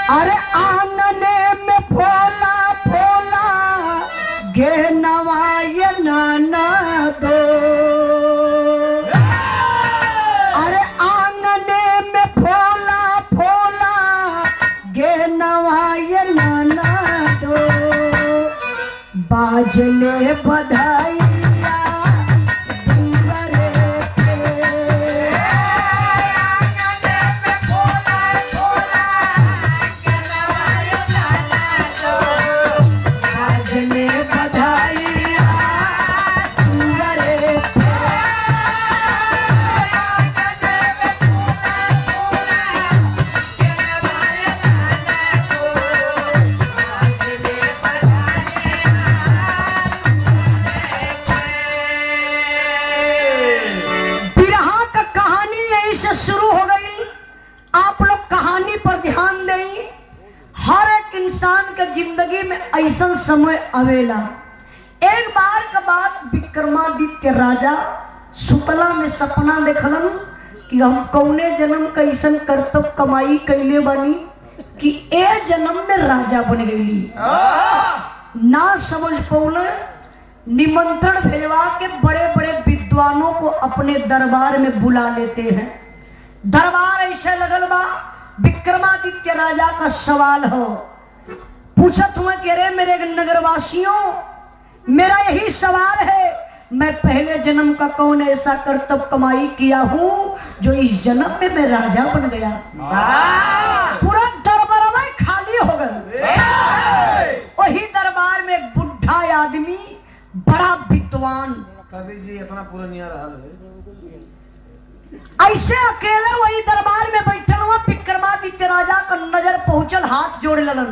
अरे आंगने में भोला भोला गे नवाय नाना दो। अरे आंगने में भोला भोला गे नवाय नाना दो। बाजले बधाई शुरू हो गई। आप लोग कहानी पर ध्यान दें। हर एक इंसान के जिंदगी में ऐसा समय आवेला। एक बार का बात, विक्रमादित्य राजा सुतला में सपना देखलन कि हम कौने जन्म का ऐसा कर्तव्य कमाई कैले बनी कि ए जन्म में राजा बन गई। ना समझ पौले, निमंत्रण भेजवा के बड़े बड़े विद्वानों को अपने दरबार में बुला लेते हैं। दरबार ऐसे लगल बा, विक्रमादित्य राजा का सवाल हो। पूछत हुए कि अरे मेरे नगरवासियों, मेरा यही सवाल है, मैं पहले जन्म का कौन ऐसा कर्तव्य कमाई किया हूं जो इस जन्म में मैं राजा बन गया। पूरा दरबार में खाली हो गया। वही दरबार में एक बुढ़ा आदमी, बड़ा विद्वान, कवि जी इतना पूरा नहीं आ रहा है। ऐसे अकेले वही दरबार में बैठल हुआ। विक्रमादित्य राजा का नजर पहुंचल, हाथ जोड़े ललन,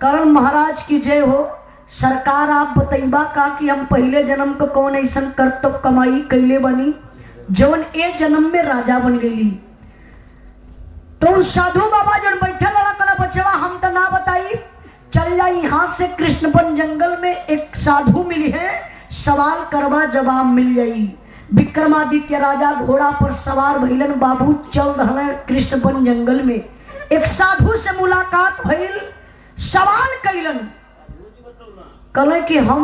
करण महाराज की जय हो। सरकार आप बतैबा का कि हम पहले जन्म को कौन ऐसा कर्तव्य कमाई कैले बनी जौन ए जन्म में राजा बन गई। तो साधु बाबा जो बैठल वाला कला बचवा हम तो ना बताई, चल जाई यहाँ से कृष्णपन जंगल में एक साधु मिली है, सवाल करवा जवाब मिल जाई। विक्रमादित्य राजा घोड़ा पर सवार भइलन, बाबू चल रहे कृष्णपन जंगल में। एक साधु से मुलाकात भइल, सवाल कैलन, कहले कि हम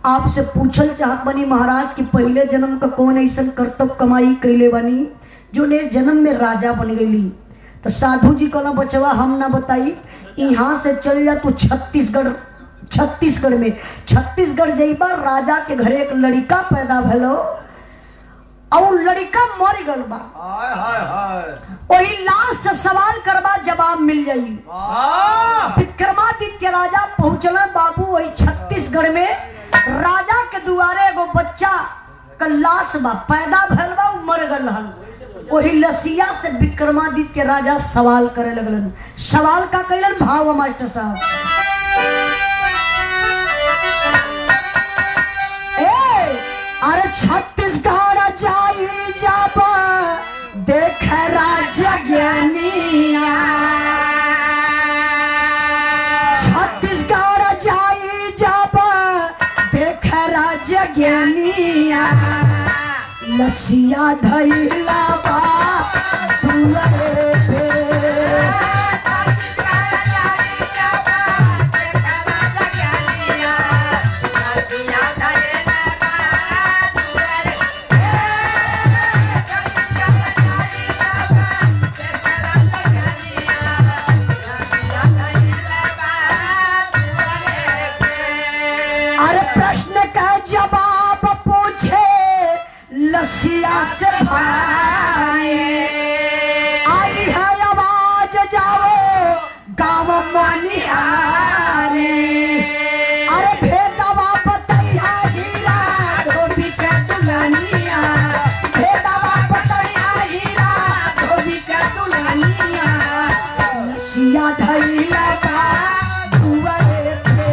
आपसे पूछल चाहत बनी महाराज कि पहले जन्म का कौन ऐसा कर्तव्य कमाई कैले बनी जो ने जन्म में राजा बन गई। तो साधु जी कहला बचवा हम ना बताई, यहाँ से चल जा तू छत्तीसगढ़ में। छत्तीसगढ़ जइबा, राजा के घरे एक लड़का पैदा भलो और लड़का मर गल बा। वही लाश से सवाल करवा जवाब मिल जाई। विक्रमादित्य राजा पहुंचल बाबू वही छत्तीसगढ़ में। राजा के दुआरे एगो बच्चा का लाश बा, पैदा भल बा, मर गल हल। वही लसिया से विक्रमादित्य राजा सवाल करे लगलन। सवाल का कैलन, भाव मास्टर साहब, अरे छत्तीसगढ़ जाई जब देख राजा ज्ञानिया। छत्तीसगढ़ जाई जब देख राजा ज्ञानिया। लसिया धैला बा दुआरे पे। लसिया से भाई आई है आवाज, जाओ गाँव मानिया रे। अरे भेदवा बतैया हीरा धोबी के दुल्हनिया। भेदवा बतैया हीरा धोबी के दुल्हनिया। लसिया धैला बा दुआरे पे।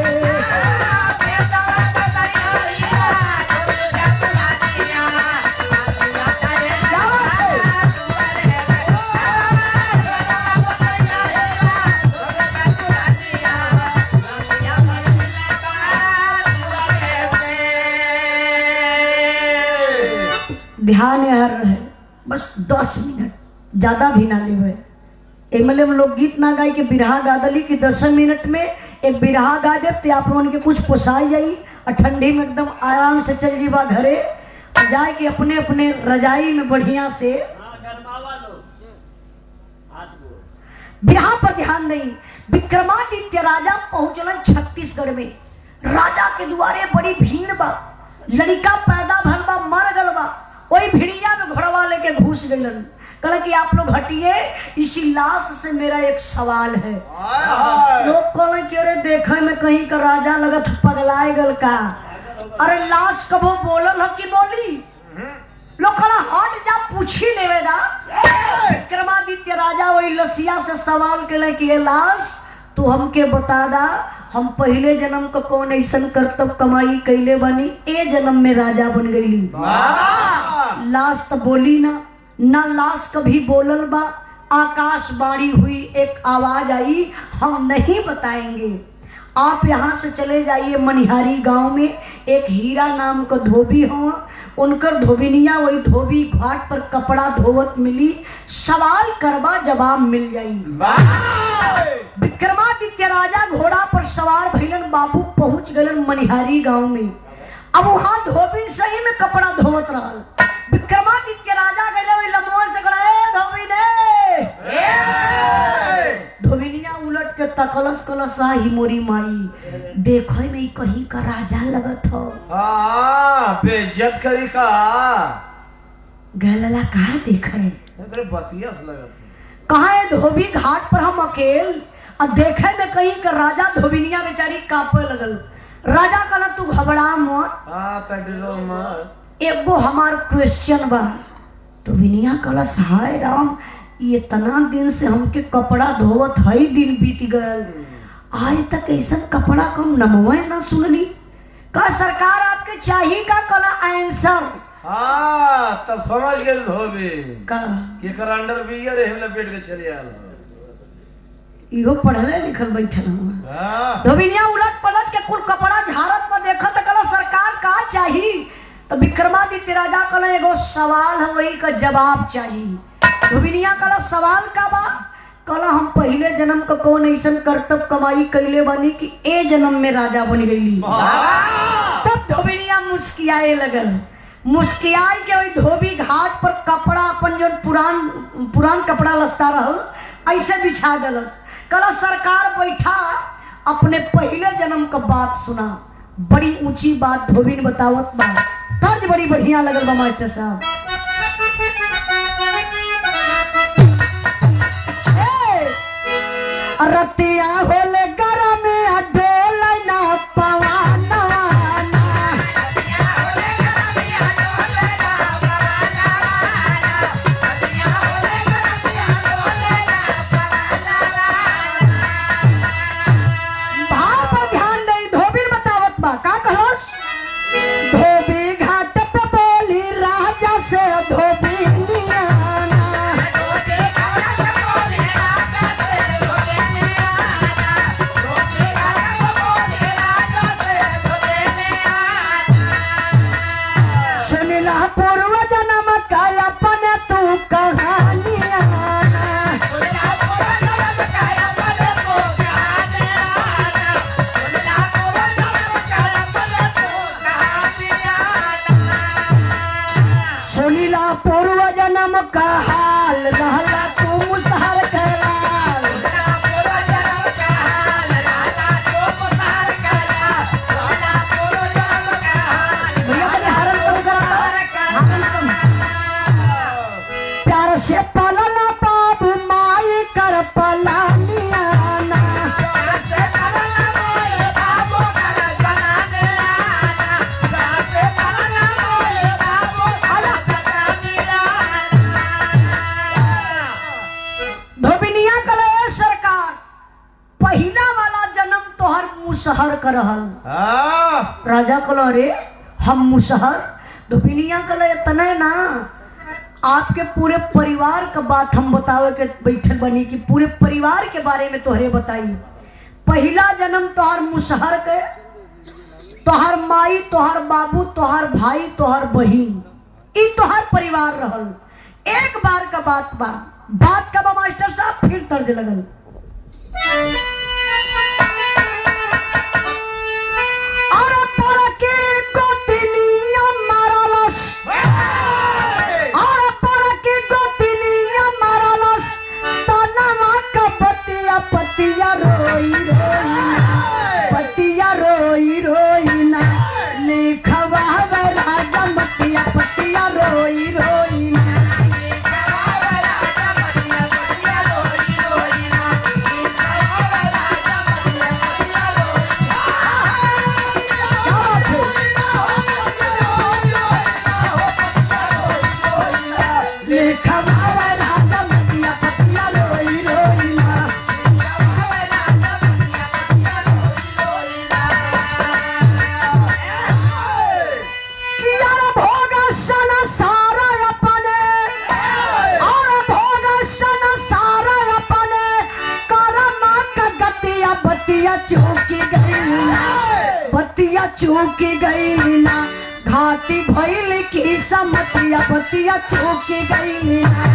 ध्यान यार रहे, बस 10 मिनट, ज्यादा भी ना लेवे। एमएलए में लोग गीत ना गाई के बिरहा गा दली कि 10 मिनट में एक बिरहा गा दे तो आप लोगन के कुछ पोसाई जाई और ठंडी में एकदम आराम से चल जीवा घरे और जाए के अपने अपने रजाई में बढ़िया से बिरहा पर ध्यान नहीं। विक्रमादित्य राजा पहुंचल छत्तीसगढ़ में। राजा के द्वारे बड़ी भीड़ बा, लड़का पैदा भल बा, मर गल बा। वही भिड़िया में घोड़वा लेके घुस गइलन। कहा कि आप लोग हटिए, इसी लाश से मेरा एक सवाल है। लोग कहले कि अरे देखे में कहीं का राजा लगत पगलाए गल का। अरे लाश कबो बोलल ह कि बोली? लोग कहला हट जा पूछी लेवेदा। विक्रमादित्य राजा वही लसिया से सवाल केले कि ये लाश तू हमके बता दा, हम पहले जन्म का कौन ऐसन करतब कमाई कैले बनी ए जन्म में राजा बन गईली। लाश तो बोली ना लाश कभी बोलल बा। आकाशवाणी हुई, एक आवाज आई, हम नहीं बताएंगे। आप यहाँ से चले जाइए मनिहारी गांव में एक हीरा नाम का धोबी हो, उनकर धोबिनिया वही धोबी घाट पर कपड़ा धोवत मिली, सवाल करवा जवाब मिल जाई। विक्रमादित्य राजा घोड़ा पर सवार भइलन, बाबू पहुंच गलन मनिहारी गांव में। अब वहां धोबी सही में कपड़ा धोवत रहल। विक्रमादित्य राजा गए वही लमुआ से कहला धोबी ने धोबिनिया उलट के तकलस कलस ही मोरी माई देखो में कहीं का राजा लगत हो। बेइज्जत करी का गलला कहा देखे बतिया से लगत कहा है धोबी घाट पर हम अकेल और देखे में कहीं का राजा। धोबिनिया बेचारी कांपे लगल। राजा कहला तू घबरा मत, डरो मत, एगो हमार क्वेश्चन बा। धोबिनिया कहला हाय राम, ये इतना दिन से हमके कपड़ा धोवत हई दिन बीत गल, आज तक ऐसा कपड़ा कम नमवा ना सुनली। का सरकार आपके चाहिए का? कहला आंसर। तब समझ गए धोबी का कि कर अंडर बियर हम लपेट के चले आल। इहो पढ़ले लिखल बैठल हुआ। धोबिनिया उलट पलट के कुल कपड़ा झाड़त में देखत कहला सरकार का चाहिए? तो विक्रमादित्य राजा कहला एगो सवाल है, वही का जवाब चाहिए। धोबिनिया कहला सवाल का बा? कहला हम पहले जन्म का कौन ऐसा करतब कमाई कैले बानी कि ए जन्म में राजा बन गईली। तब धोबिनिया मुस्कियाए लगल। मुस्कियाई के वही धोबी घाट पर कपड़ा अपन जो पुरान कपड़ा लस्ता रहल ऐसे बिछा दलस। कहला सरकार बैठा, अपने पहले जन्म का बात सुना। बड़ी ऊंची बात धोबी ने बतावत बा, तर्ज बड़ी बढ़िया लगल बा मास्टर साहब। रतिया होले गरम डोल ना पवाना भाव पर ध्यान दे। धोबी बतावत बा का कहस? धोबी घाट पे बोली राजा से धोबी पूर्व जन्म का अपन तू कहानिया सुनीला पूर्व जन्म का हाल रहला तू मुसहर कराल। प्यार से पलला बाबू माई कर पलानिया धोबिनिया कले सरकार पहला वाला जन्म तोहर मुसहर कर रहल। राजा कलो अरे हम मुसहर? धोबिनिया कले तने ना, आपके पूरे परिवार का बात हम बतावे के बैठल बनी कि पूरे परिवार के बारे में तोहरे बताई। पहला जन्म तोहर मुसहर के, तोहर माई, तोहर बाबू, तोहर भाई, तोहर बहिन, ई तोहर परिवार रहल। एक बार का बात बा, बात का बा मास्टर साहब फिर तर्ज लगल। और पर के गोतिनिया मारलस, और पर के गोतिनिया मारलस, तनवा का बतिया पतिया रोई रोई, पतिया रोई रोई ना, लिखवा राजा मतिया पतिया रोई रोई ना। बतिया चूकी गई ना, घाती भइल की समतिया बतिया चूकी गई ना।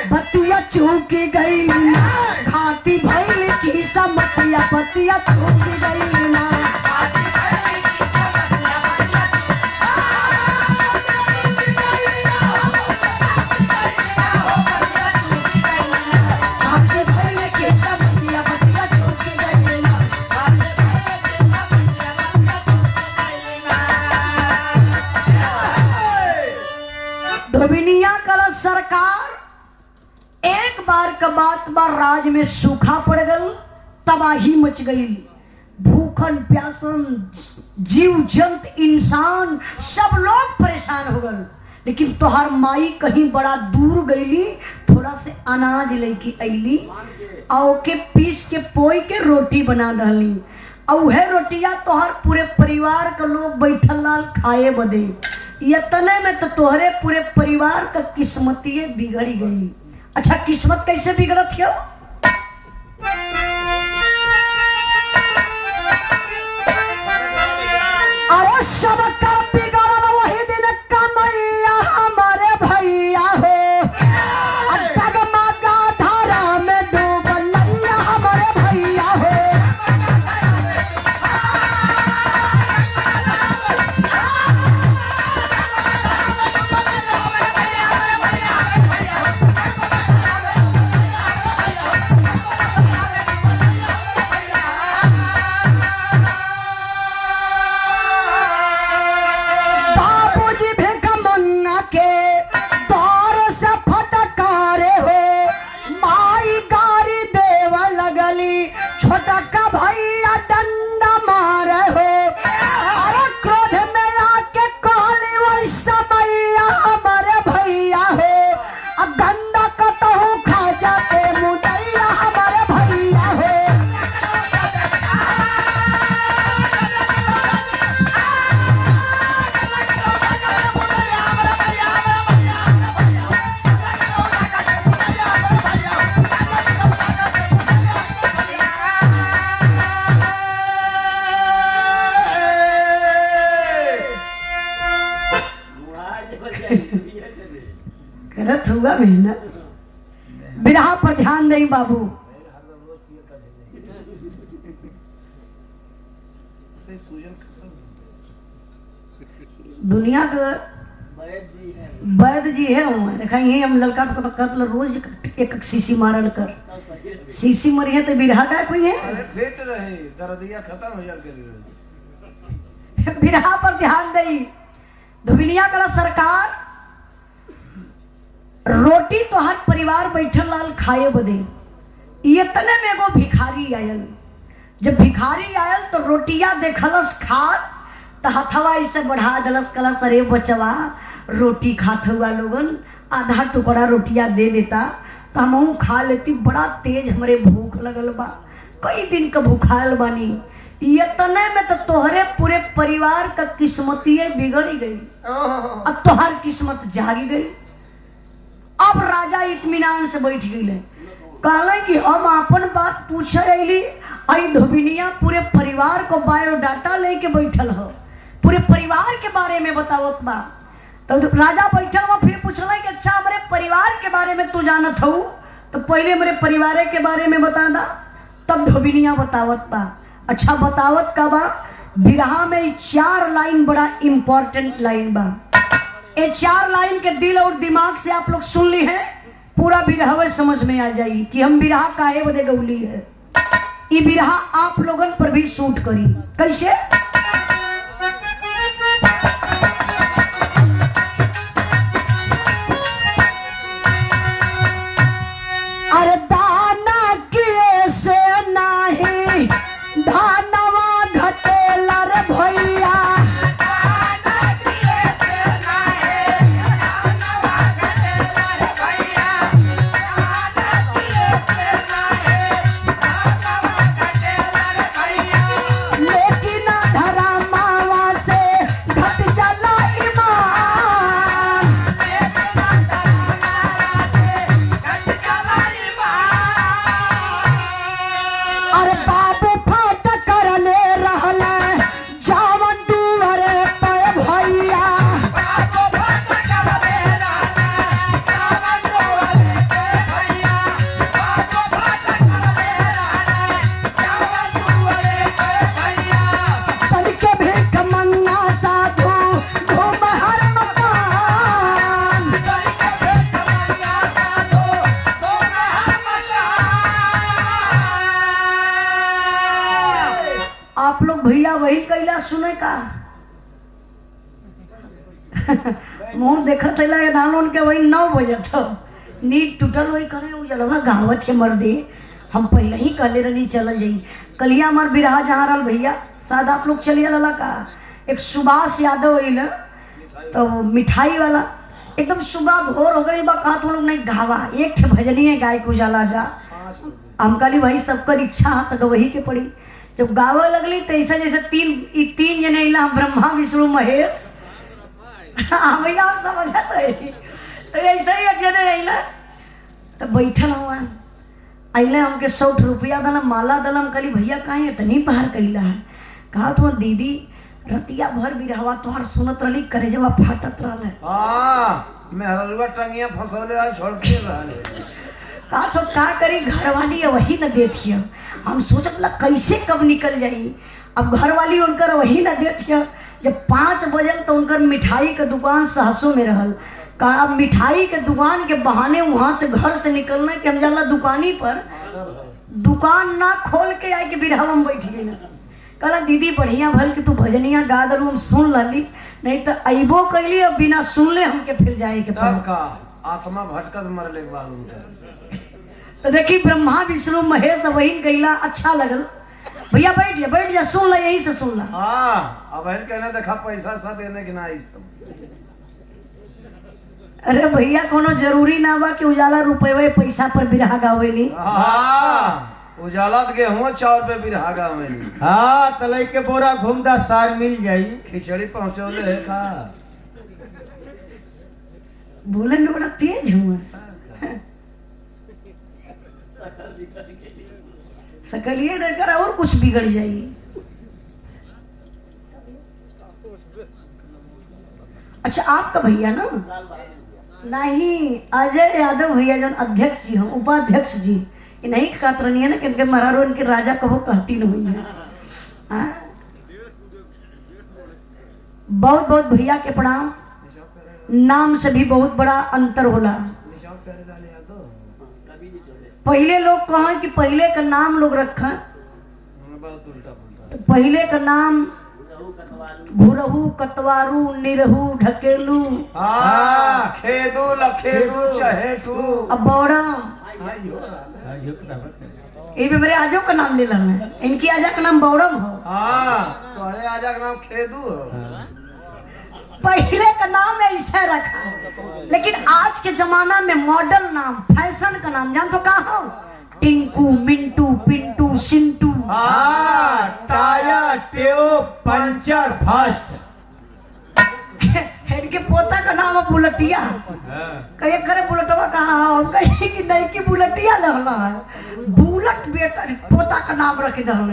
बतिया चूकी गई ना, घाटी भइल की समतिया बतिया चूकी गई ना। धोबिनिया कल सरकार एक बार का बात बार राज में सूखा पड़ गल, तबाही मच गई, भूखन प्यासन जीव जंत इंसान सब लोग परेशान हो गल। लेकिन तोहार माई कहीं बड़ा दूर गईली, थोड़ा से अनाज लेके अली, और के पीस के पोई के रोटी बना दहली, और वह रोटिया तोहार पूरे परिवार का लोग बैठल लाल खाए बदे। यतने में तो तोहरे पूरे परिवार का किस्मतिये बिगड़ गई। अच्छा, किस्मत कैसे बिगड़त है? अरे सबका बिगड़ल वही दिन कमैया हमारे भैया हो, डगमगा धारा में डूबल नैया हमारे भैया हो। छोटा का भैया डंडा मारे हो, अरे क्रोध में आके कहली वैसा मैया हमारे भैया हो, गंदा कतहु खा जाते मुदैया हमारे भैया हो। करत हुआ मेहनत, बिरहा पर ध्यान नहीं बाबू। दुनिया का वैद्य जी है वहाँ देखा यही हम लड़का तो कर रोज एक शीशी मारल कर शीशी मरी है तो बिरहा का कोई है अरे फिट रहे दर्दिया खत्म हो जाए बिरहा पर ध्यान दई धुबिनिया करा सरकार रोटी तो हर परिवार बैठल लाल खाए बदे इतने में एगो भिखारी आयल जब भिखारी आयल तो रोटिया देखलस खात तो हथवा इसे बढ़ा दलस कलस अरे बचवा रोटी खात हुआ लोगन आधा टुकड़ा रोटिया दे देता तो हम खा लेती बड़ा तेज हमरे भूख लगल बा कई दिन का भूखायल बानी इतने में तो तोहरे पूरे परिवार का किस्मतिये बिगड़ गई अब तोहर किस्मत जागी गई। अब राजा इत्मीनान से बैठ गई कहले कि हम अपन बात पूछे अली आई धोबिनिया पूरे परिवार को बायोडाटा लेके बैठल हो पूरे परिवार के बारे में बतावत बा तो राजा बैठल वो फिर पूछल कि अच्छा हमारे परिवार के बारे में तू जानत हो तो पहले मेरे परिवार के बारे में बता दा तब धोबिनिया बतावत बा अच्छा बतावत का बा बिरहा में 4 लाइन बड़ा इंपॉर्टेंट लाइन बा ये 4 लाइन के दिल और दिमाग से आप लोग सुन ली है पूरा बिरहा समझ में आ जाएगी कि हम बिरहा काहे बदे गौली है ये बिरहा आप लोगन पर भी सूट करी कैसे अरे दाना किए से नाही धानवा घटेला रे भैया आप लोग भैया वही कैला सुने का मुंह देखत है नालोन के वही 9 बजे तो नीक टूटल वही करे उजलवा गावत के मर्दे हम पहले ही कहले रही चल जाई कलिया हमार बिरहा जहाँ रहा भैया शायद आप लोग चलिए लला का एक सुभाष यादव अल तो मिठाई वाला एकदम सुबह भोर हो गई बा कहा तो लोग नहीं गावा एक भजनी है गाय को जाला जा हम कहली भाई सबकर इच्छा है तो वही के पड़ी जब गावे लगली तो ऐसा जैसे तीन जने अला ब्रह्मा विष्णु महेश हाँ भैया आप समझत है तो ऐसा ही एक जने अला तो बैठल हुआ अले हमके 100 रुपया दलम माला दलम कली भैया कहीं इतनी बाहर कैला है कहा तो दीदी रतिया भर भी रहवा तोहर सुनत रही करेजवा फाटत रहा मैं टंगिया फसौले आज छोड़ के रहले कहा तो का करी घरवाली वही न देती है हम सोचत ला कैसे कब निकल जाई अब घरवाली उनकर वही न देती है जब 5 बजल तो उनकर मिठाई के दुकान सहसों में रहल कहा अब मिठाई के दुकान के बहाने वहां से घर से निकलने के हम जाला दुकानी पर दुकान ना खोल के आए के बिरहा में बैठ गई ना कहला दीदी बढ़िया भल कि तू भजनिया गा दरू हम सुन लाली नहीं तो अबो कैली अब बिना सुनले हमके फिर जाए के का आत्मा भटकत मरले के बाद उनका तो देखी ब्रह्मा विष्णु महेश वही कैला अच्छा लगल भैया बैठ जा सुन ला यही से सुन ला अब कहना देखा पैसा सा देने की ना सब अरे भैया कोनो जरूरी ना बा कि उजाला रुपये पैसा पर बिरहा गावेली उजाला गेहूं 4 पे बिरहा गावेली तलई के बोरा घूमदा सार मिल जाई खिचड़ी पहुंचौले है का बोले में बड़ा तेज हुआ सकलिए रहकर और कुछ बिगड़ जाइए। अच्छा आपका भैया ना नहीं अजय यादव भैया जो अध्यक्ष जी हम उपाध्यक्ष जी नहीं खातरनी है ना कि इनके महाराज इनके राजा कहो कहती नहीं हुई है। बहुत बहुत भैया के प्रणाम। नाम से भी बहुत बड़ा अंतर होला। पहले लोग कहें कि पहले का नाम लोग रखा, तो पहले का नाम घुरहू, कतवारू, निरहू, ढकेलू, खेदू लखेदू चहेटू। अब बौड़म, ये मेरे आजो का नाम ले लेना, इनकी आजा का नाम बौड़म हो। तुम्हारे आजा का नाम खेदू हो। पहले का नाम ऐसा रखा, लेकिन आज के जमाना में मॉडल नाम, फैशन का नाम जान तो कहा हो, Tinku, Mintu, Pintu, Sintu. Tyre, tube, puncture, fast. इनके पोता का नाम है बुलटिया। कहे करे बुलटवा कहाँ हो, कहे कि नहीं कि बुलटिया लगला है, बुलट बेटा पोता का नाम रख दल।